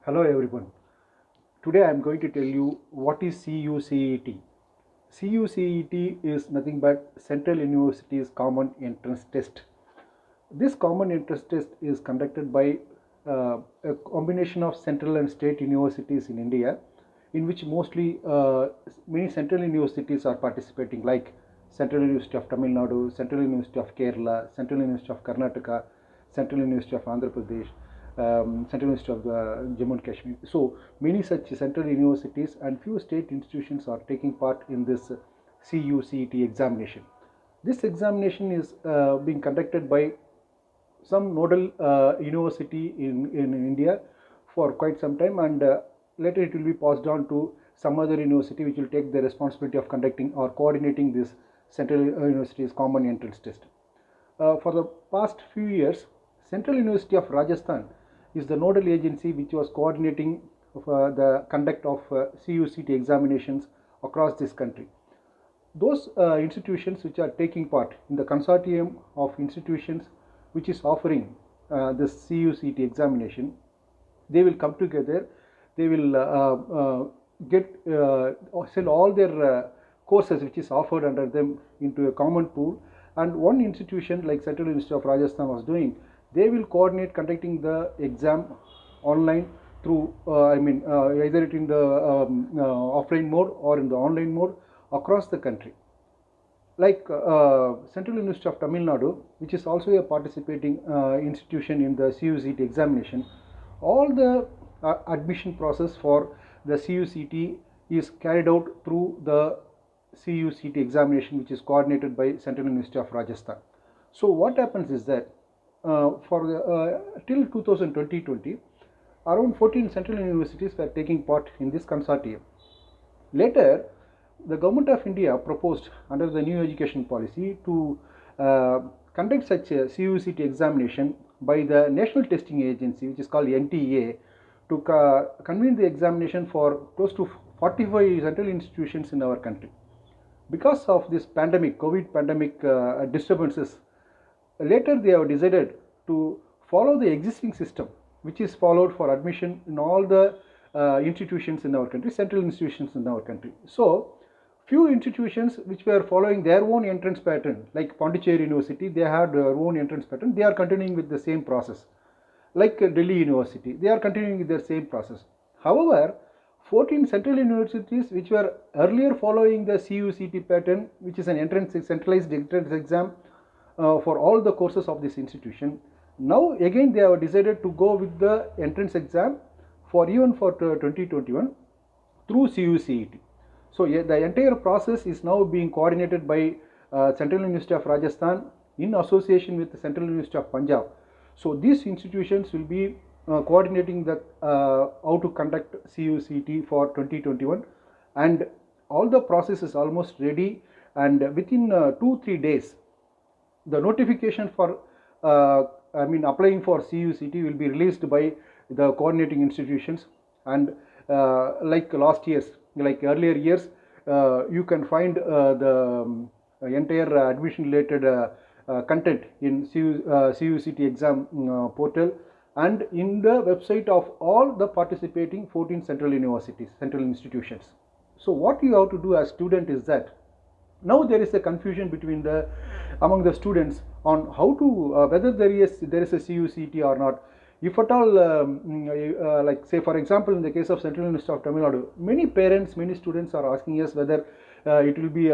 Hello everyone. Today I am going to tell you what is CUCET. CUCET is nothing but Central University's Common Entrance Test. This Common Entrance Test is conducted by a combination of central and state universities in India, in which mostly many central universities are participating, like Central University of Tamil Nadu, Central University of Kerala, Central University of Karnataka, Central University of Andhra Pradesh, Central University of Jammu and Kashmir. So many such central universities and few state institutions are taking part in this CUCET examination. This examination is being conducted by some nodal university in India for quite some time, and later it will be passed on to some other university which will take the responsibility of conducting or coordinating this Central University's Common Entrance Test. For the past few years, Central University of Rajasthan is the nodal agency which was coordinating the conduct of CUCET examinations across this country. Those institutions which are taking part in the consortium of institutions which is offering this CUCET examination, they will come together, they will send all their courses which is offered under them into a common pool, and one institution like Central University of Rajasthan was doing, they will coordinate conducting the exam online through either it in the offline mode or in the online mode across the country. Like Central University of Tamil Nadu, which is also a participating institution in the CUCET examination, all the admission process for the CUCET is carried out through the CUCET examination, which is coordinated by Central University of Rajasthan. So what happens is that till 2020, around 14 central universities were taking part in this consortium. Later, the government of India proposed under the new education policy to conduct such a CUCET examination by the National Testing Agency, which is called NTA, to convene the examination for close to 45 central institutions in our country. Because of this pandemic, COVID pandemic disturbances, later they have decided to follow the existing system which is followed for admission in all the institutions in our country, central institutions in our country. So few institutions which were following their own entrance pattern, like Pondicherry University, they had their own entrance pattern, they are continuing with the same process. Like Delhi University, they are continuing with their same process. However, 14 central universities which were earlier following the CUCET pattern, which is an centralized entrance exam for all the courses of this institution, now again they have decided to go with the entrance exam for 2021 through CUCET. So the entire process is now being coordinated by Central University of Rajasthan in association with the Central University of Punjab. So these institutions will be coordinating the how to conduct CUCET for 2021, and all the process is almost ready, and within 2-3 days the notification for applying for CUCET will be released by the coordinating institutions. And like last years, like earlier years, you can find the entire admission related content in CUCET exam portal and in the website of all the participating 14 central universities, central institutions. So what you have to do as student is that now there is a confusion among the students on how to whether there is a CUCET or not. If at all, like say for example in the case of Central University of Tamil Nadu, many parents, many students are asking us whether it will be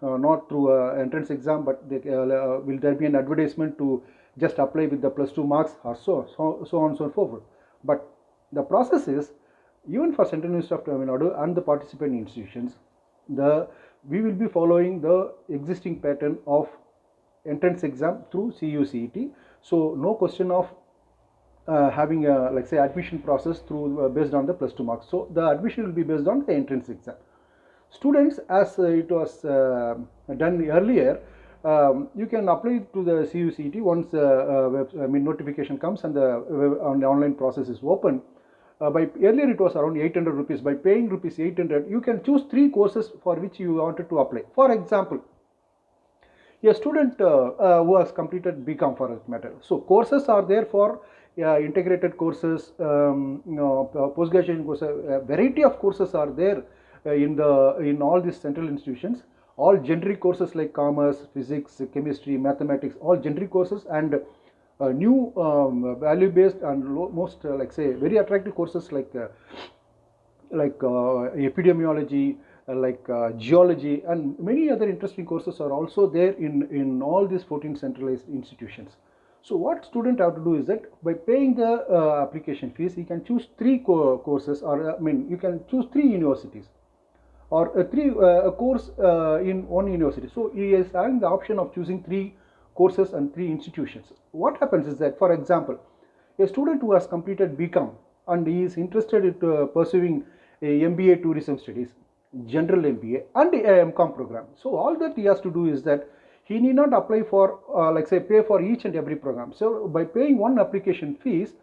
not through entrance exam, but will there be an advertisement to just apply with the +2 marks or so on and so forth. But the process is, even for Central University of Tamil Nadu and the participating institutions, we will be following the existing pattern of entrance exam through CUCET. So no question of having a like say admission process through based on the +2 marks. So the admission will be based on the entrance exam. Students, as it was done earlier, you can apply to the CUCET once notification comes and the online process is open. By earlier it was around 800 rupees. By paying rupees 800, you can choose 3 courses for which you wanted to apply. For example, a student who has completed BCom for that matter. So courses are there for integrated courses, post-graduation courses. A variety of courses are there in all these central institutions. All generic courses like commerce, physics, chemistry, mathematics, all generic courses, and new value-based and most like say very attractive courses like epidemiology, geology, and many other interesting courses are also there in all these 14 centralized institutions. So what student have to do is that by paying the application fees, he can choose three courses, or you can choose three universities, or a course in one university. So he is having the option of choosing three courses and three institutions. What happens is that, for example, a student who has completed BCom and he is interested in pursuing a MBA tourism studies, general MBA, and a MCom program. So all that he has to do is that he need not apply for like say pay for each and every program. So by paying one application fees,